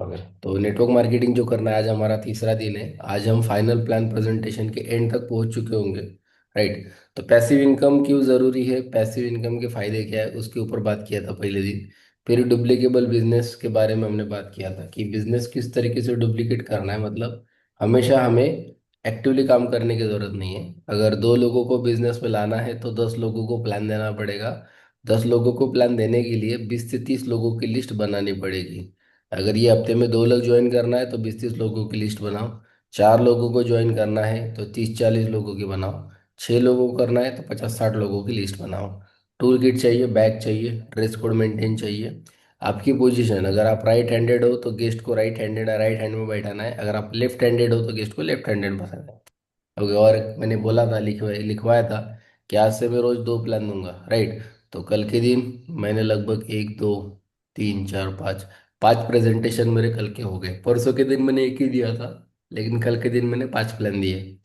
Okay, तो network marketing जो करना है, आज हमारा तीसरा दिन है। आज हम फाइनल प्लान प्रेजेंटेशन के एंड तक पहुंच चुके होंगे। राइट। तो पैसिव इनकम क्यों ज़रूरी है, पैसिव इनकम के फायदे क्या है, उसके ऊपर बात किया था पहले दिन। फिर डुप्लीकेबल बिजनेस के बारे में हमने बात किया था कि बिजनेस किस तरीके से डुप्लीकेट करना है। मतलब हमेशा हमें एक्टिवली काम करने की ज़रूरत नहीं है। अगर 2 लोगों को बिजनेस में लाना है तो 10 लोगों को प्लान देना पड़ेगा। 10 लोगों को प्लान देने के लिए 20 से 30 लोगों की लिस्ट बनानी पड़ेगी। अगर ये हफ्ते में 2 लोग ज्वाइन करना है तो 20-30 लोगों की लिस्ट बनाओ। 4 लोगों को ज्वाइन करना है तो 30-40 लोगों की बनाओ। 6 लोगों को करना है तो 50-60 लोगों की लिस्ट बनाओ। टूल किट चाहिए, बैग चाहिए, ड्रेस कोड मेंटेन चाहिए। आपकी पोजीशन, अगर आप राइट हैंडेड हो तो गेस्ट को राइट हैंड में बैठाना है। अगर आप लेफ्ट हैंडेड हो तो गेस्ट को लेफ्ट हैंडेड बैठाना है। ओके, और मैंने बोला था, लिखवाया था कि आज से मैं रोज 2 प्लान दूंगा। राइट। तो कल के दिन मैंने लगभग 1, 2, 3, 4, 5 5 प्रेजेंटेशन मेरे कल के हो गए। परसों के दिन मैंने एक ही दिया था, लेकिन कल के दिन मैंने 5 प्लान दिए।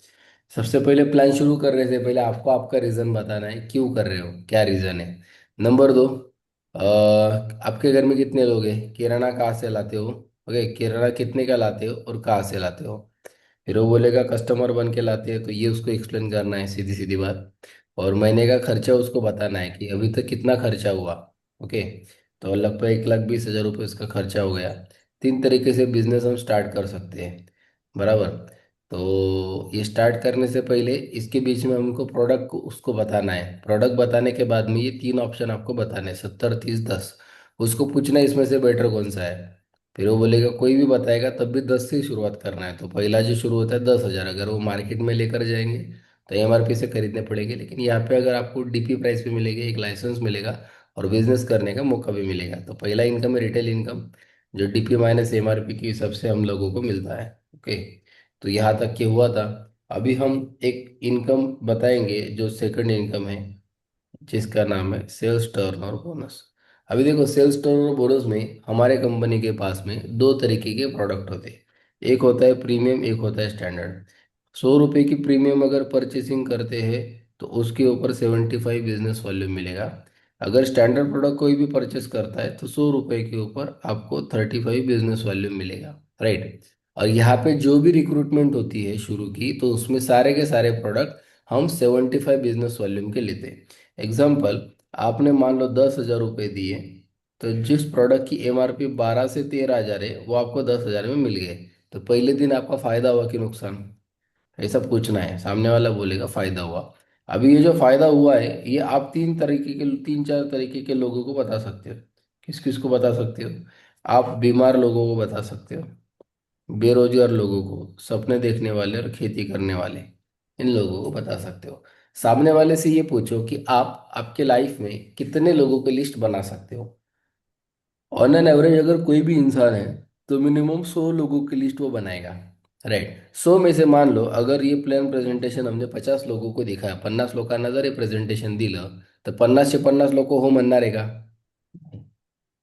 सबसे पहले प्लान शुरू करने से पहले आपको आपका रीज़न बताना है, क्यों कर रहे हो, क्या रीज़न है। नंबर 2, आपके घर में कितने लोग हैं, किराना कहाँ से लाते हो। ओके, किराना कितने का लाते हो और कहाँ से लाते हो। फिर वो बोलेगा कस्टमर बन के लाते हैं, तो ये उसको एक्सप्लेन करना है, सीधी सीधी बात। और महीने का खर्चा उसको बताना है कि अभी तक कितना खर्चा हुआ। ओके, तो लगभग 1,20,000 रुपये उसका खर्चा हो गया। 3 तरीके से बिजनेस हम स्टार्ट कर सकते हैं। बराबर। तो ये स्टार्ट करने से पहले इसके बीच में हमको प्रोडक्ट को उसको बताना है। प्रोडक्ट बताने के बाद में ये 3 ऑप्शन आपको बताने हैं, 70, 30, 10। उसको पूछना है इसमें से बेटर कौन सा है। फिर वो बोलेगा, कोई भी बताएगा तब भी 10 से ही शुरुआत करना है। तो पहला जो शुरू होता है 10,000, अगर वो मार्केट में लेकर जाएंगे तो एमआरपी से खरीदने पड़ेंगे। लेकिन यहाँ पे अगर आपको डीपी प्राइस पे मिलेगी, एक लाइसेंस मिलेगा और बिजनेस करने का मौका भी मिलेगा। तो पहला इनकम है रिटेल इनकम, जो डीपी माइनस एमआरपी के हिसाब से हम लोगों को मिलता है। ओके, तो यहाँ तक के हुआ था। अभी हम एक इनकम बताएंगे जो सेकंड इनकम है, जिसका नाम है सेल्स टर्न और बोनस। अभी देखो, सेल्स टर्न और बोनस में हमारे कंपनी के पास में 2 तरीके के प्रोडक्ट होते हैं। एक होता है प्रीमियम, एक होता है स्टैंडर्ड। 100 रुपये की प्रीमियम अगर परचेसिंग करते हैं तो उसके ऊपर 75 बिजनेस वॉल्यूम मिलेगा। अगर स्टैंडर्ड प्रोडक्ट कोई भी परचेस करता है तो 100 रुपये के ऊपर आपको 35 बिजनेस वॉल्यूम मिलेगा। राइट। और यहाँ पे जो भी रिक्रूटमेंट होती है शुरू की, तो उसमें सारे के सारे प्रोडक्ट हम 75 बिजनेस वॉल्यूम के लेते हैं। एग्जाम्पल, आपने मान लो 10,000 रुपये दिए, तो जिस प्रोडक्ट की एमआरपी 12 से 13 हज़ार है वो आपको 10,000 में मिल गए। तो पहले दिन आपका फायदा हुआ कि नुकसान, ऐसा पूछना है। सामने वाला बोलेगा फायदा हुआ। अभी ये जो फायदा हुआ है ये आप 3 4 तरीके के लोगों को बता सकते हो। किस किस को बता सकते हो। आप बीमार लोगों को बता सकते हो, बेरोजगार लोगों को, सपने देखने वाले और खेती करने वाले, इन लोगों को बता सकते हो। सामने वाले से ये पूछो कि आप आपके लाइफ में कितने लोगों की लिस्ट बना सकते हो। ऑन एन एवरेज अगर कोई भी इंसान है तो मिनिमम 100 लोगों की लिस्ट वो बनाएगा। राइट। 100 में से मान लो अगर ये प्लान प्रेझेंटेशन हमने 50 लोगों को दिखाया, 50 लोकांना जर हे प्रेझेंटेशन दिलं तर 50चे 50 लोक हो म्हणणार आहे का?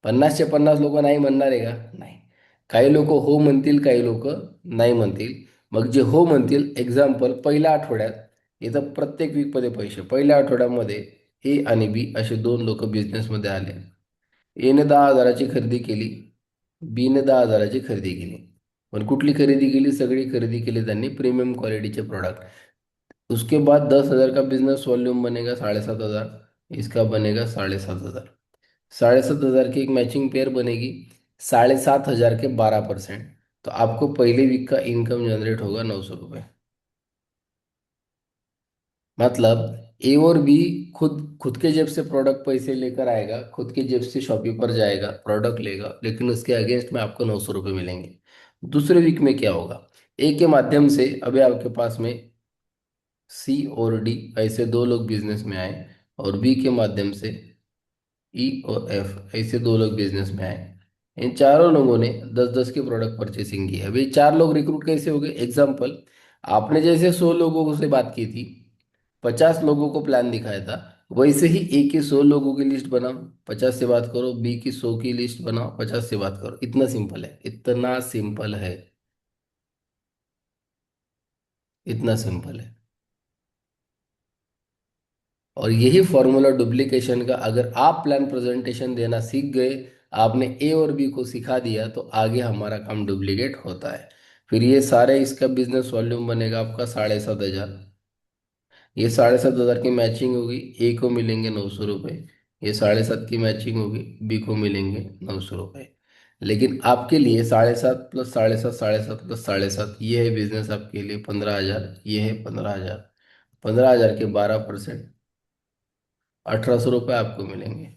50चे 50 लोक नाही म्हणणार आहे का? नाही. काही लोक हो म्हणतील, काही लोक नाही म्हणतील. मग जे हो म्हणतील, एक्झाम्पल पहिल्या आठवड्यात, इथं प्रत्येक वीकमध्ये पैसे, पहिल्या आठवड्यामध्ये ए आणि बी असे 2 लोक बिझनेसमध्ये आले. एने 10,000ची खरेदी केली, बीने 10,000ची खरेदी केली. पण कुठली खरेदी केली? सगळी खरेदी केली त्यांनी प्रीमियम क्वालिटीचे प्रोडक्ट। उसके बाद 10,000 का बिजनेस वॉल्यूम बनेगा 7,500, इसका बनेगा 7,500। 7,500 की एक मैचिंग पेयर बनेगी, 7,500 के 12%। तो आपको पहले वीक का इनकम जनरेट होगा 900 रुपये। मतलब ए और बी खुद खुद के जेब से प्रोडक्ट पैसे लेकर आएगा, खुद के जेब से शॉपिंग पर जाएगा, प्रोडक्ट लेगा, लेकिन उसके अगेंस्ट में आपको 900 रुपये मिलेंगे। दूसरे वीक में क्या होगा? ए के माध्यम से अभी आपके पास में सी और डी ऐसे 2 लोग बिजनेस में आए, और बी के माध्यम से ई और एफ ऐसे 2 लोग बिजनेस में आए। इन चारों लोगों ने 10-10 के प्रोडक्ट परचेसिंग की। अभी 4 लोग रिक्रूट कैसे हो गए? एग्जाम्पल, आपने जैसे 100 लोगों से बात की थी, 50 लोगों को प्लान दिखाया था, वैसे ही ए की 100 लोगों की लिस्ट बनाओ, 50 से बात करो, बी की 100 की लिस्ट बनाओ, 50 से बात करो। इतना सिंपल है, इतना सिंपल है, इतना सिंपल है। और यही फॉर्मूला डुप्लीकेशन का, अगर आप प्लान प्रेजेंटेशन देना सीख गए आपने ए और बी को सिखा दिया तो आगे हमारा काम डुप्लीकेट होता है। फिर ये सारे इसका बिजनेस वॉल्यूम बनेगा आपका 7,500। ये 7,500 की मैचिंग होगी, ए को मिलेंगे 900 रुपये। ये 7,500 की मैचिंग होगी, बी को मिलेंगे 900 रुपये। लेकिन आपके लिए 7,500 प्लस 7,500, 7,500 प्लस 7,500, ये है बिजनेस आपके लिए 15,000, ये है 15,000। 15,000 के 12%, 1,800 रुपये आपको मिलेंगे।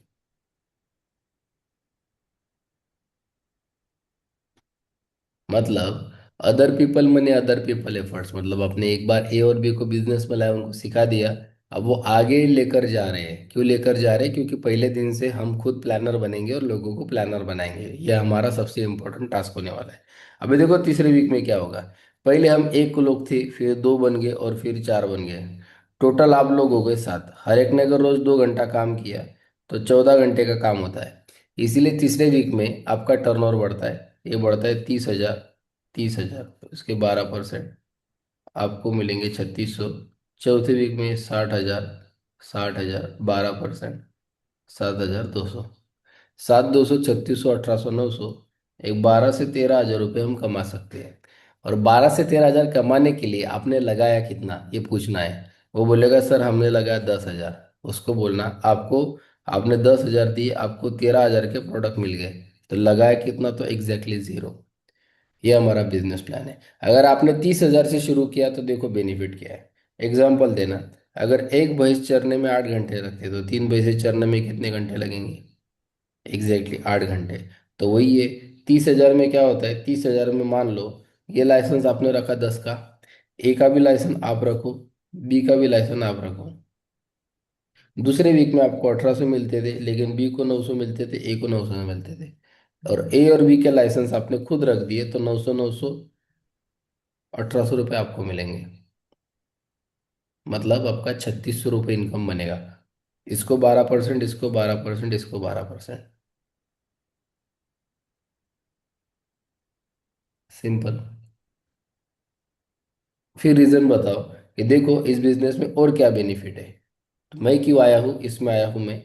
मतलब other people money other people efforts, मतलब आपने एक बार ए और बी को बिजनेस में लाया, उनको सिखा दिया। अब वो आगे लेकर जा रहे हैं। क्यों लेकर जा रहे हैं? क्योंकि पहले दिन से हम खुद प्लानर बनेंगे और लोगों को प्लानर बनाएंगे। ये हमारा सबसे इम्पोर्टेंट टास्क होने वाला है। अभी देखो तीसरे वीक में क्या होगा। पहले हम एक लोग थे, फिर दो बन गए और फिर चार बन गए। टोटल आप लोग हो गए सात। हर एक ने अगर रोज 2 घंटा काम किया तो 14 घंटे का काम होता है। इसीलिए तीसरे वीक में आपका टर्नओवर बढ़ता है। ये बढ़ता है 30,000। 30,000 इसके 12% आपको मिलेंगे 3,600। चौथे वीक में 60,000। 60,000 12%, 7,200। 7,200, 3,600, 1,800, 900। एक 12 से 13 हज़ार रुपये हम कमा सकते हैं। और 12 से 13 हज़ार कमाने के लिए आपने लगाया कितना, ये पूछना है। वो बोलेगा सर हमने लगाया 10,000। उसको बोलना आपको, आपने 10,000 दिए, आपको 13,000 के प्रोडक्ट मिल गए, तो लगाया कितना? तो एग्जैक्टली जीरो। ये हमारा बिजनेस प्लान है। अगर आपने 30,000 से शुरू किया तो देखो बेनिफिट क्या है। एग्जाम्पल देना, अगर एक भैंस चरने में 8 घंटे लगते तो तीन भैंसे चरने में कितने घंटे लगेंगे? एग्जैक्टली 8 घंटे। तो वही है। 30,000 में क्या होता है, 30,000 में मान लो ये लाइसेंस आपने रखा 10 का। ए का भी लाइसेंस आप रखो, बी का भी लाइसेंस आप रखो। दूसरे वीक में आपको 1,800 मिलते थे, लेकिन बी को 900 मिलते थे, ए को 900 मिलते थे। और ए और बी के लाइसेंस आपने खुद रख दिए तो 900, 900, 1,800 रुपये आपको मिलेंगे। मतलब आपका 3,600 रुपये इनकम बनेगा। इसको 12%, इसको 12%, इसको 12%। सिंपल। फिर रीजन बताओ कि देखो इस बिजनेस में और क्या बेनिफिट है। तो मैं क्यों आया हूँ इसमें? आया हूँ मैं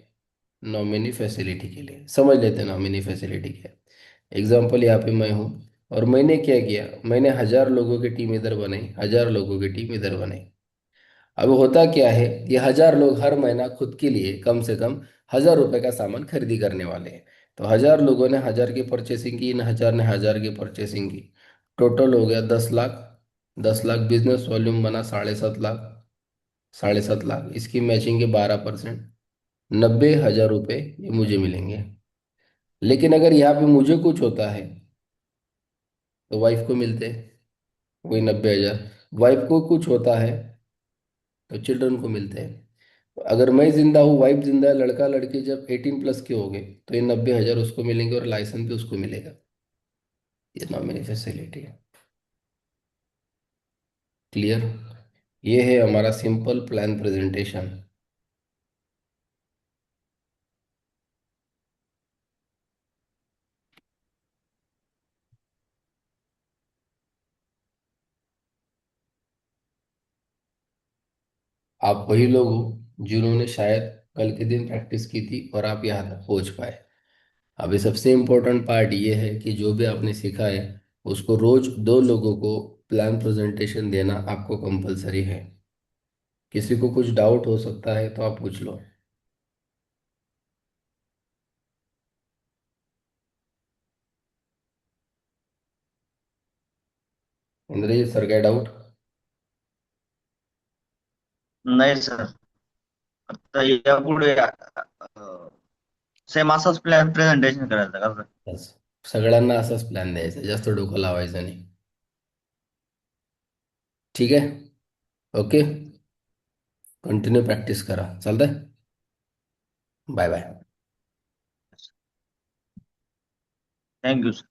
नॉमिनी फैसिलिटी के लिए। समझ लेते हैं नॉमिनी फैसिलिटी क्या है। एग्जाम्पल यहाँ पे मैं हूँ और मैंने क्या किया, मैंने 1,000 लोगों की टीम इधर बनाई, 1,000 लोगों की टीम इधर बनाई। अब होता क्या है, ये 1,000 लोग हर महीना खुद के लिए कम से कम 1,000 रुपए का सामान खरीदी करने वाले हैं। तो 1,000 लोगों ने 1,000 की परचेसिंग की, इन 1,000 ने 1,000 की परचेसिंग की। टोटल हो गया 10 लाख। 10 लाख बिजनेस वॉल्यूम बना 7.5 लाख। 7.5 लाख इसकी मैचिंग के 12%, 90,000 रुपये ये मुझे मिलेंगे। लेकिन अगर यहाँ पे मुझे कुछ होता है तो वाइफ को मिलते हैं वही 90,000। वाइफ को कुछ होता है तो चिल्ड्रन को मिलते हैं। तो अगर मैं जिंदा हूँ, वाइफ जिंदा है, लड़का लड़की जब 18+ के हो गए तो ये 90,000 उसको मिलेंगे और लाइसेंस भी उसको मिलेगा। ये नॉमिनी फैसिलिटी है। क्लियर? ये है हमारा सिंपल प्लान प्रेजेंटेशन। आप वही लोग हो जिन्होंने शायद कल के दिन प्रैक्टिस की थी और आप यहाँ तक पहुँच पाए। अभी सबसे इम्पोर्टेंट पार्ट ये है कि जो भी आपने सीखा है उसको रोज 2 लोगों को प्लान प्रेजेंटेशन देना आपको कंपलसरी है। किसी को कुछ डाउट हो सकता है तो आप पूछ लो। इंद्रजीत सर का डाउट? नाही सर. आता यापुढे सेम असंच प्रेझेंटेशन करायचं का सर? बस सगळ्यांना असाच प्लॅन द्यायचा, जास्त डोकं लावायचं नाही। ठीक आहे? ओके, कंटिन्यू प्रॅक्टिस करा, चालतंय? Bye bye. Thank you sir.